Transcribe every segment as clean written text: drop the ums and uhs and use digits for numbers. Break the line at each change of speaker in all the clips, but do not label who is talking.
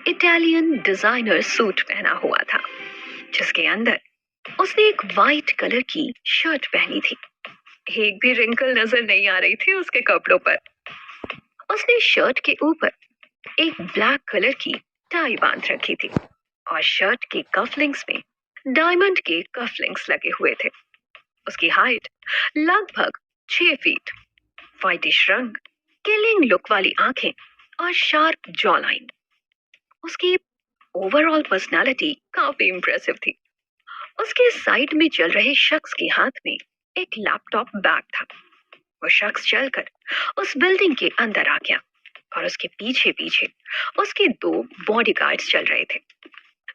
Italian designer suit पहना हुआ था, जिसके अंदर उसने एक वाइट कलर की शर्ट पहनी थी। एक भी रिंकल नजर नहीं आ रही थी उसके कपड़ों पर। उसने शर्ट के ऊपर एक ब्लैक कलर की टाई बांध रखी थी और शर्ट के कफलिंग्स में डायमंड के कफलिंग्स लगे हुए थे। उसकी हाइट लगभग 6 फीट, वाइटिश रंग, किलिंग लुक वाली आंखें और शार्प जॉ लाइन। उसकी ओवरऑल पर्सनालिटी काफी इंप्रेसिव थी। उसके साइड में चल रहे शख्स के हाथ में एक लैपटॉप बैग था। वो शख्स चलकर उस बिल्डिंग के अंदर आ गया और उसके पीछे पीछे उसके 2 बॉडीगार्ड्स चल रहे थे।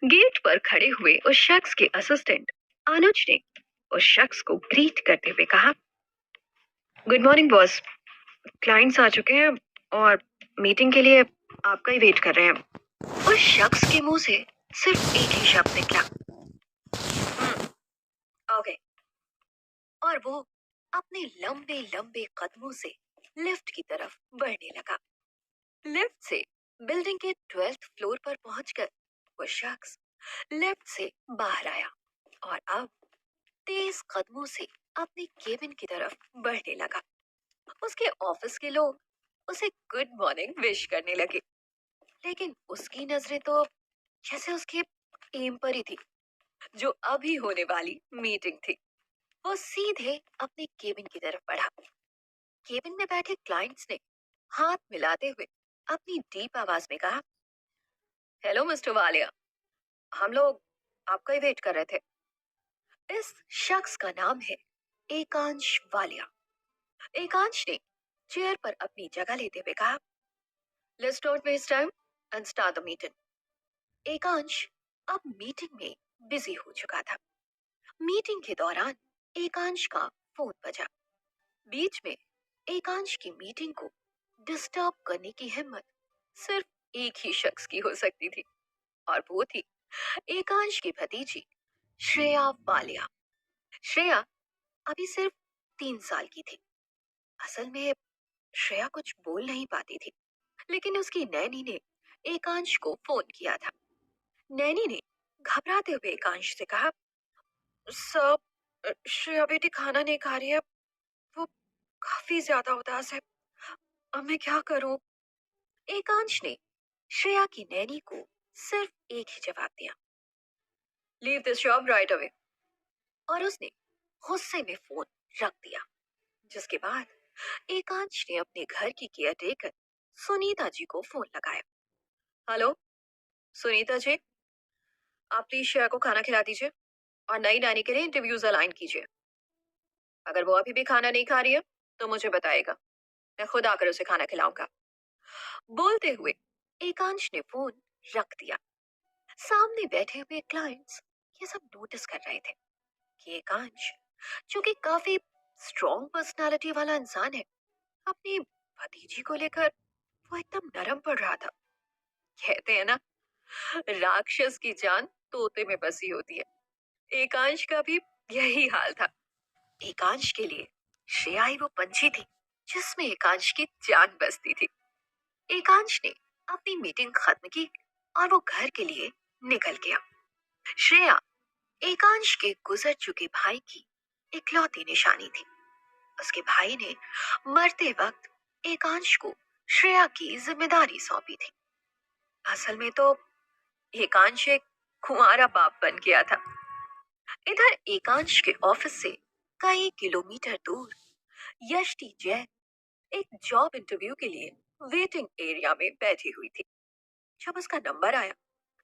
गेट पर खड़े हुए उस शख्स के असिस्टेंट अनुज ने उस शख्स को ग्रीट करते हुए कहा, गुड मॉर्निंग बॉस, क्लाइंट्स आ चुके हैं और मीटिंग के लिए आपका ही वेट कर रहे हैं। उस शख्स के मुंह से सिर्फ एक ही शब्द निकला, ओके। और वो अपने लंबे लंबे कदमों से लिफ्ट की तरफ बढ़ने लगा। लिफ्ट से बिल्डिंग के 12th फ्लोर पर पहुंचकर वो शख्स लिफ्ट से बाहर आया और अब तेज कदमों से अपने केबिन की तरफ बढ़ने लगा। उसके ऑफिस के लोग उसे गुड मॉर्निंग विश करने लगे, लेकिन उसकी नजरें तो जैसे उसके एम पर ही थी, जो अभी होने वाली मीटिंग थी। वो सीधे अपने केबिन की तरफ बढ़ा। केबिन में बैठे क्लाइंट्स ने हाथ मिलाते हुए अपनी डीप आवाज में कहा, हेलो मिस्टर वालिया, हम लोग आपका ही वेट कर रहे थे। इस शख्स का नाम है एकांश वालिया। एकांश ने चेयर पर अपनी जगह लेते हुए कहा, let's don't waste time and start the meeting. Ekansh अब मीटिंग में बिजी हो चुका था। मीटिंग के दौरान एकांश का फोन बजा। बीच में एकांश की मीटिंग को डिस्टर्ब करने की हिम्मत सिर्फ एक ही शख्स की हो सकती थी, और वो थी एकांश की भतीजी श्रेया वालिया। श्रेया अभी सिर्फ 3 साल की थी। असल में श्रेया कुछ बोल नहीं पाती थी, लेकिन उसकी नैनी ने एकांश को फोन किया था। नैनी ने घबराते हुए एकांश से कहा, सर, श्रेया बेटी खाना नहीं खा रही है, वो काफी ज्यादा उदास है, अब मैं क्या करूं? एकांश ने श्रेया की नैनी को सिर्फ एक ही जवाब दिया, leave this job right away. और उसने गुस्से में फोन रख दिया। जिसके बाद एकांश ने अपने घर की केयर टेकर सुनीता जी को फोन लगाया। हेलो सुनीता जी, आप प्लीज श्रेया को खाना खिला दीजिए और नई नानी के लिए इंटरव्यूज अलाइन कीजिए। अगर वो अभी भी खाना नहीं खा रही है तो मुझे बताएगा, मैं खुद आकर उसे खाना खिलाऊंगा। बोलते हुए एकांश ने फोन रख दिया। सामने बैठे हुए क्लाइंट्स ये सब नोटिस कर रहे थे कि एकांश, जो कि काफी स्ट्रॉन्ग पर्सनालिटी वाला इंसान है, अपनी भतीजी को लेकर वो एकदम नरम पड़ रहा था। कहते हैं ना, राक्षस की जान तोते में बसी होती है। एकांश का भी यही हाल था। एकांश के लिए श्रेया ही वो पंछी थी जिसमें एकांश की जान बसती थी। एकांश ने अपनी मीटिंग खत्म की और वो घर के लिए निकल गया। श्रेया एकांश के गुजर चुके भाई की इकलौती निशानी थी। उसके भाई ने मरते वक्त एकांश को श्रेया की जिम्मेदारी सौंपी थी। असल में तो एकांश एक कुंवारा बाप बन गया था। इधर एकांश के ऑफिस से कई किलोमीटर दूर यष्टि जैन एक जॉब इंटरव्यू के लिए वेटिंग एरिया में बैठी हुई थी। जब उसका नंबर आया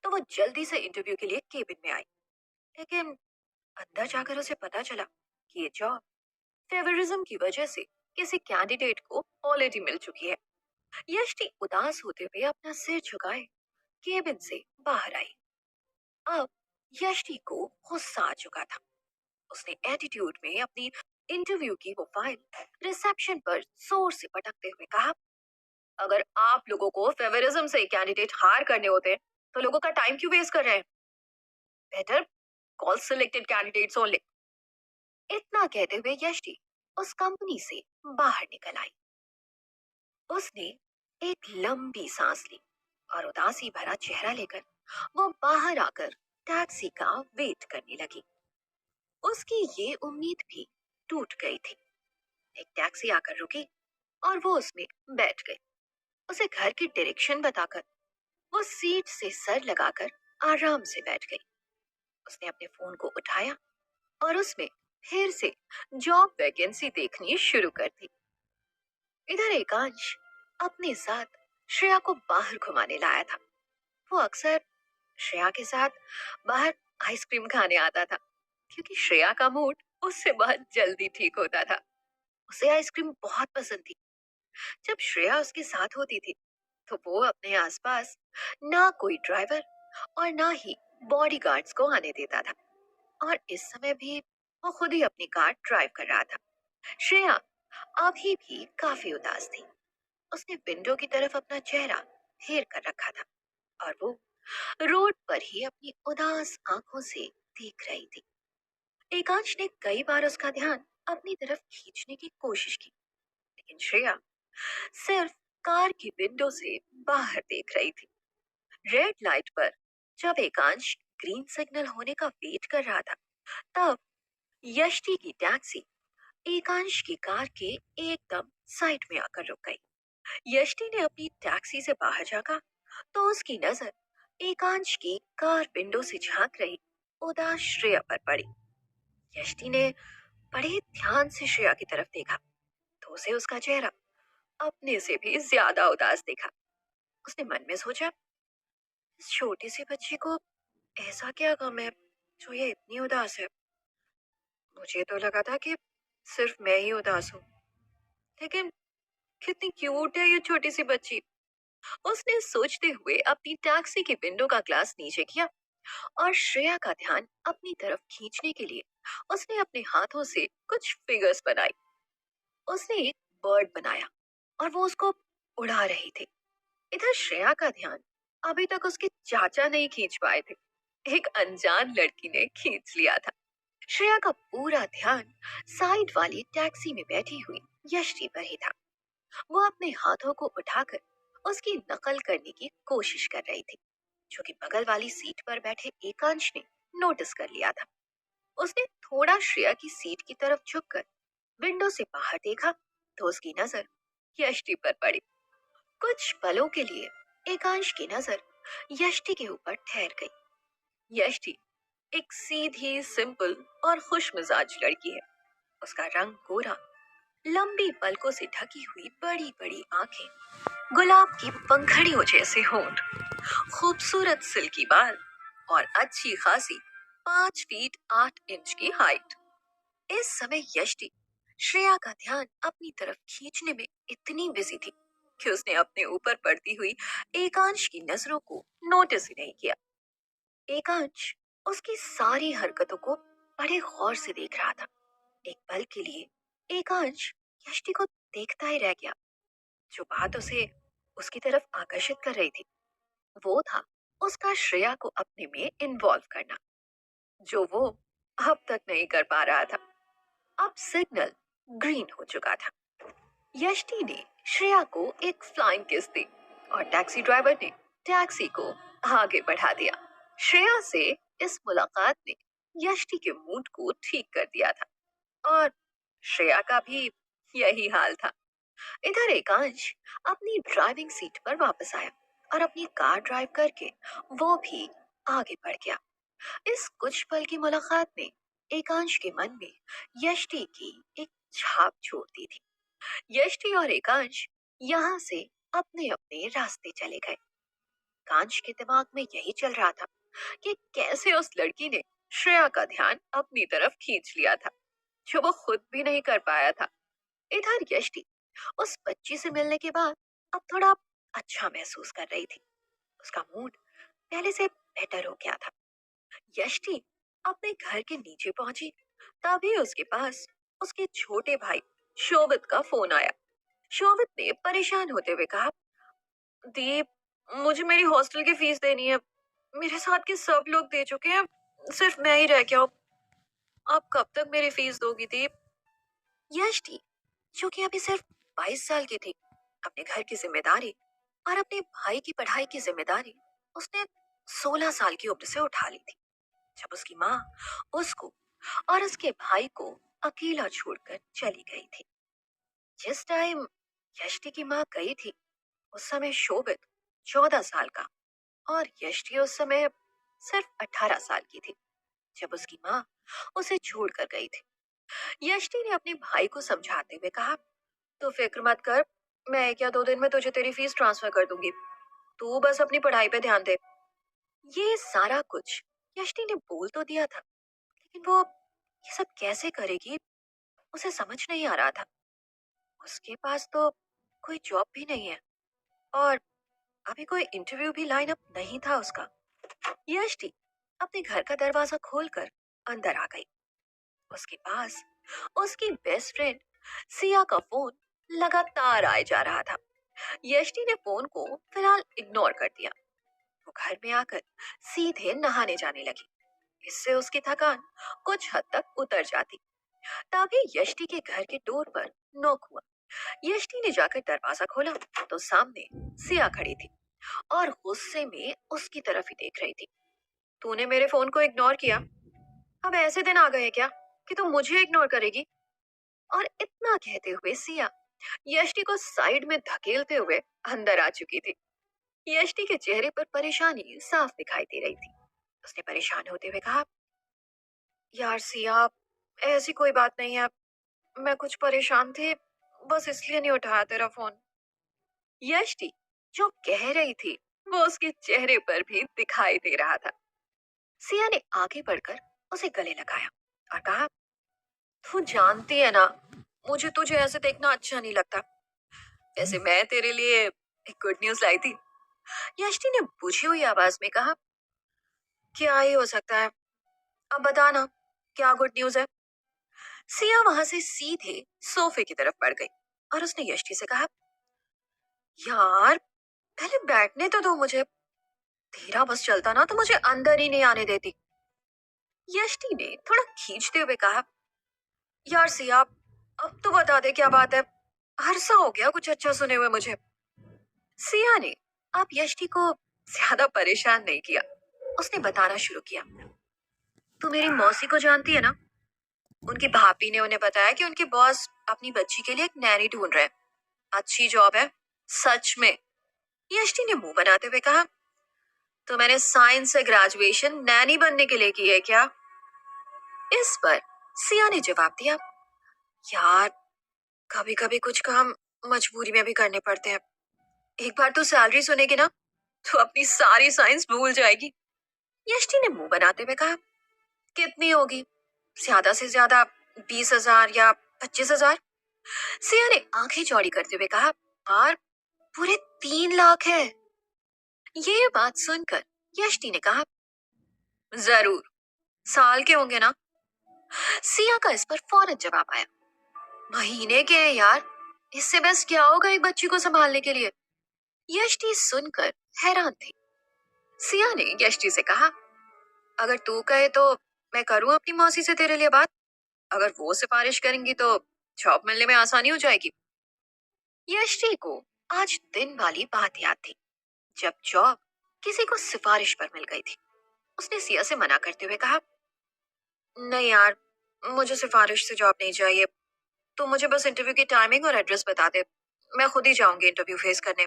तो वो जल्दी से इंटरव्यू के लिए केबिन में आई, लेकिन अंदर जाकर उसे पता चला कि ये जॉब फेवरिज्म की वजह से किसी कैंडिडेट को ऑलरेडी मिल चुकी है। यष्टि उदास होते हुए अपना सिर झुकाए केबिन से बाहर आई। अब यष्टि को गुस्सा आ चुका था। उसने एटीट्यूड में अपनी इंटरव्यू की वो फाइल रिसेप्शन पर जोर से पटकते हुए कहा, अगर आप लोगों को फेवरिज्म से कैंडिडेट हायर करने होते तो लोगों का टाइम क्यों वेस्ट कर रहे हैं? Better call selected candidates only. इतना कहते हुए यष्टि उस कंपनी से बाहर निकल आई। उसने एक लंबी सांस ली और उदासी भरा चेहरा लेकर वो बाहर आकर टैक्सी का वेट करने लगी। उसकी ये उम्मीद भी टूट गई थी। एक टैक्सी आकर रुकी और वो उसमें बैठ गई। उसे घर की डायरेक्शन बताकर वो सीट से सर लगाकर आराम से बैठ गई। उसने अपने फोन को उठाया और उसमें फिर से जॉब वैकेंसी देखनी शुरू कर दी। इधर एकांश अपने साथ श्रेया को बाहर घुमाने लाया था। वो अक्सर श्रेया के साथ बाहर आइसक्रीम खाने आता था, क्योंकि श्रेया का मूड उससे बहुत जल्दी ठीक होता था। उसे आइसक्रीम बहुत पसंद थी। जब श्रेया उसके साथ होती थी तो वो अपने आसपास ना कोई ड्राइवर और ना ही बॉडीगार्ड्स को आने देता था। और इस समय भी वो खुद ही अपनी कार ड्राइव कर रहा था। श्रेया अभी भी काफी उदास थी। उसने विंडो की तरफ अपना चेहरा फेर कर रखा था और वो रोड पर ही अपनी उदास आंखों से देख रही थी। एकांश ने कई बार उसका ध्यान अपनी तरफ खींचने की कोशिश की, लेकिन श्रेया सिर्फ कार की विंडो से बाहर देख रही थी। रेड लाइट पर जब एकांश ग्रीन सिग्नल होने का वेट कर रहा था, तब यष्टि की टैक्सी एकांश की कार के एकदम साइड में आकर रुक गई। यष्टि ने अपनी टैक्सी से बाहर झांका तो उसकी नजर एकांश की कार विंडो से झांक रही उदास श्रेया पर पड़ी। यष्टि ने बड़े ध्यान से श्रेया की तरफ देखा तो उसे उसका चेहरा अपने से भी ज्यादा उदास दिखा। उसने मन में सोचा, इस छोटी सी बच्ची को ऐसा क्या गम है जो ये इतनी उदास है। मुझे तो लगा था कि सिर्फ मैं ही उदास हूँ, लेकिन कितनी क्यूट है ये छोटी सी बच्ची। उसने सोचते हुए अपनी टैक्सी की विंडो का ग्लास नीचे किया और श्रेया का ध्यान अपनी तरफ खींचने के लिए उसने अपने हाथों से कुछ फिगर्स बनाई। उसने एक बर्ड बनाया और वो उसको उड़ा रही थी। इधर श्रेया का ध्यान अभी तक उसके चाचा नहीं खींच पाए थे, एक अनजान लड़की ने खींच लिया था। श्रेया का पूरा ध्यान साइड वाली टैक्सी में बैठी हुई यष्टि पर ही था। वो अपने हाथों को उठाकर उसकी नकल करने की कोशिश कर रही थी, जो कि बगल वाली सीट पर बैठे एकांश ने नोटिस कर लिया था। उसने थोड़ा श्रेया की सीट की तरफ झुककर विंडो से बाहर देखा तो उसकी नजर यष्टि पर पड़ी। कुछ पलों के लिए एकांश की नजर यष्टि के ऊपर ठहर गई। यष्टि एक सीधी, सिंपल और खुश मिजाज लड़की है। उसका रंग गोरा, लंबी पलकों से ढकी हुई बड़ी बड़ी आंखें, गुलाब की पंखड़ियों जैसे होंठ, खूबसूरत सिल्की बाल और अच्छी खासी 5 फीट 8 इंच की हाइट। इस समय यष्टि श्रेया का ध्यान अपनी तरफ खींचने में इतनी बिजी थी कि उसने अपने ऊपर पड़ती हुई एकांश की नजरों को नोटिस ही नहीं किया। एकांश उसकी सारी हरकतों को बड़े गौर से देख रहा था। एक पल के लिए एकांश यष्टि को देखता ही रह गया। जो बात उसे उसकी तरफ आकर्षित कर रही थी वो था उसका श्रेया को अपने में इन्वॉल्व करना, जो वो अब तक नहीं कर पा रहा था। अब सिग्नल ग्रीन हो चुका था। यष्टि ने श्रेया को एक फ्लाइंग किस दी और टैक्सी ड्राइवर ने टैक्सी को आगे बढ़ा दिया। श्रेया से इस मुलाकात ने यष्टि के मूड को ठीक कर दिया था और श्रेया का भी यही हाल था। इधर एकांश अपनी ड्राइविंग सीट पर वापस आया और अपनी कार ड्राइव करके वो भी आगे बढ़ गया। इस कुछ पल की मुलाकात ने एकांश के मन में यष्टि की एक छाप छोड़ दी थी। यष्टि और एकांश यहाँ से अपने अपने रास्ते चले गए। एकांश के दिमाग में यही चल रहा था कि कैसे उस लड़की ने श्रेया का ध्यान अपनी तरफ खींच लिया था, जो वो खुद भी नहीं कर पाया था। इधर यष्टि उस बच्ची से मिलने के बाद अब थोड़ा अच्छा महसूस कर रही थी। उसका मूड पहले से बेटर हो गया था। यष्टि अपने घर के नीचे पहुंची तभी उसके पास उसके छोटे भाई शोभित का फोन आया। शोभित ने परेशान होते हुए कहा, दीप, मुझे मेरी हॉस्टल की फीस देनी है। मेरे साथ के सब लोग दे चुके हैं, सिर्फ मैं ही रह गया हूँ। आप कब तक मेरी फीस दोगी दीप? यष्टि, जो कि अभी सिर्फ 22 साल की थी, अपने घर की जिम्मेदारी और अपने भाई की पढ़ाई की जिम्मेदारी उसने 16 साल की उम्र से उठा ली थी, जब उसकी माँ उसको और उसके भाई को अकेला छोड़कर चली गई थी। जिस टाइम यष्टि की माँ गई थी, उस समय शोभित 14 साल का और यष्टि उस समय सिर्फ 18 साल की थी जब उसकी माँ उसे छोड़कर गई थी। यष्टि ने अपने भाई को समझाते हुए कहा, तू फिक्र मत कर, मैं 1 या 2 दिन में तुझे तेरी फीस ट्रांसफर कर दूंगी, तू बस अपनी पढ़ाई पे ध्यान दे। ये सारा कुछ यष्टि ने बोल तो दिया था, लेकिन वो ये सब कैसे करेगी उसे समझ नहीं आ रहा था। उसके पास तो कोई जॉब भी नहीं है और अभी कोई इंटरव्यू भी लाइन अप नहीं था उसका। यष्टि अपने घर का दरवाजा खोलकर अंदर आ गई। उसके पास उसकी बेस्ट फ्रेंड सिया का फोन लगातार आए जा रहा था। यष्टि ने फोन को फिलहाल इग्नोर कर दिया। वो घर में आकर सीधे नहाने जाने लगी। इससे उसकी थकान कुछ हद तक उतर जाती। तभी यष्टि के घर के डोर पर नॉक हुआ। यष्टि ने जाकर दरवाजा खोला तो सामने सिया खड़ी थी और गुस्से में उसकी तरफ ही देख रही थी। तूने मेरे फोन को इग्नोर किया, अब ऐसे दिन आ गए क्या कि तुम मुझे इग्नोर करेगी? और इतना कहते हुए सिया यष्टि को साइड में धकेलते हुए अंदर आ चुकी थी। यष्टि के चेहरे पर परेशानी साफ दिखाई दे रही थी। उसने परेशान होते हुए कहा, यार सिया, ऐसी कोई बात नहीं है, मैं कुछ परेशान थी, बस इसलिए नहीं उठाया तेरा फोन। यष्टि जो कह रही थी वो उसके चेहरे पर भी दिखाई दे रहा था। सिया ने आगे बढ़कर उसे गले लगाया और कहा, तू जानती है ना, मुझे तुझे ऐसे देखना अच्छा नहीं लगता। वैसे मैं तेरे लिए एक गुड न्यूज लाई थी। यष्टि ने बुझी हुई आवाज में कहा, क्या ही हो सकता है, अब बता ना, क्या गुड न्यूज है? सिया वहां से सीधे सोफे की तरफ बढ़ गई और उसने यष्टि से कहा, यार पहले बैठने तो दो मुझे, तेरा बस चलता ना तो मुझे अंदर ही नहीं आने देती। यष्टि ने थोड़ा खींचते हुए कहा, यार सिया, अब तो बता दे क्या बात है, अरसा हो गया कुछ अच्छा सुने हुए मुझे। सिया ने अब यष्टि को ज्यादा परेशान नहीं किया। उसने बताना शुरू किया, तू मेरी मौसी को जानती है ना, उनकी भाभी ने उन्हें बताया कि उनके बॉस अपनी बच्ची के लिए एक नैनी ढूंढ रहे हैं, अच्छी जॉब है, सच में। यष्टि ने मुंह बनाते हुए कहा, तो मैंने साइंस से ग्रेजुएशन नैनी बनने के लिए की है क्या? इस पर सिया ने जवाब दिया, यार कभी कभी कुछ काम मजबूरी में भी करने पड़ते हैं, एक बार तो सैलरी सुनेगी ना तो अपनी सारी साइंस भूल जाएगी। यष्टि ने मुंह बनाते हुए कहा, कितनी होगी? ज्यादा से ज्यादा 20,000 या 25,000। सिया ने आंखें चौड़ी करते हुए कहा, यार पूरे 3 लाख है। ये बात सुनकर यष्टि ने कहा, जरूर, साल के होंगे ना? सिया का इस पर फौरन जवाब आया, महीने के हैं यार, इससे बेस्ट क्या होगा एक बच्ची को संभालने के लिए। यष्टि सुनकर हैरान थी। सिया ने यष्टि से कहा, अगर तू कहे तो मैं करूं अपनी मौसी से तेरे लिए बात, अगर वो सिफारिश करेंगी तो जॉब मिलने में आसानी हो जाएगी। यष्टि को आज दिन वाली बात याद थी, जब जॉब किसी को सिफारिश पर मिल गई थी। उसने सिया से मना करते हुए कहा, नहीं यार, मुझे सिफारिश से जॉब नहीं चाहिए, तू मुझे बस इंटरव्यू की टाइमिंग और एड्रेस बता दे, मैं खुद ही जाऊंगी इंटरव्यू फेस करने।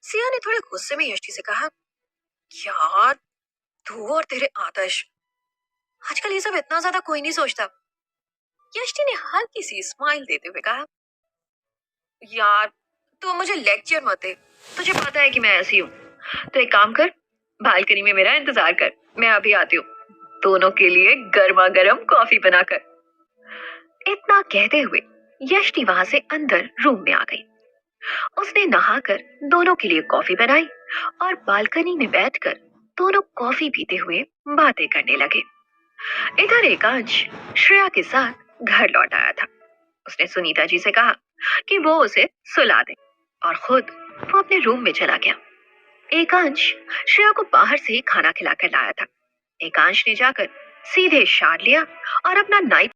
सिया ने थोड़े गुस्से में यष्टि से कहा, यार तू और तेरे आदर्श, आजकल ये सब इतना ज्यादा कोई नहीं सोचता। यष्टि ने हल्की सी स्माइल देते हुए कहा, यार तू मुझे लेक्चर मत दे, तुझे पता है कि मैं ऐसी हूँ, तो एक काम कर, बालकनी में मेरा इंतजार कर, मैं अभी आती हूँ, दोनों के लिए गर्मा गर्म कॉफी बनाकर। इतना कहते हुए यष्टि वहां से अंदर रूम में आ गई। उसने नहाकर दोनों के लिए कॉफी बनाई और बालकनी में बैठकर दोनों कॉफी पीते हुए बातें करने लगे। इधर एकांश श्रेया के साथ घर लौट आया था। उसने सुनीता जी से कहा कि वो उसे सुला दे और खुद वो अपने रूम में चला गया। एकांश श्रेया को बाहर से खाना खिलाकर लाया था। एकांश ने जाकर सीधे शार लिया और अपना नाइट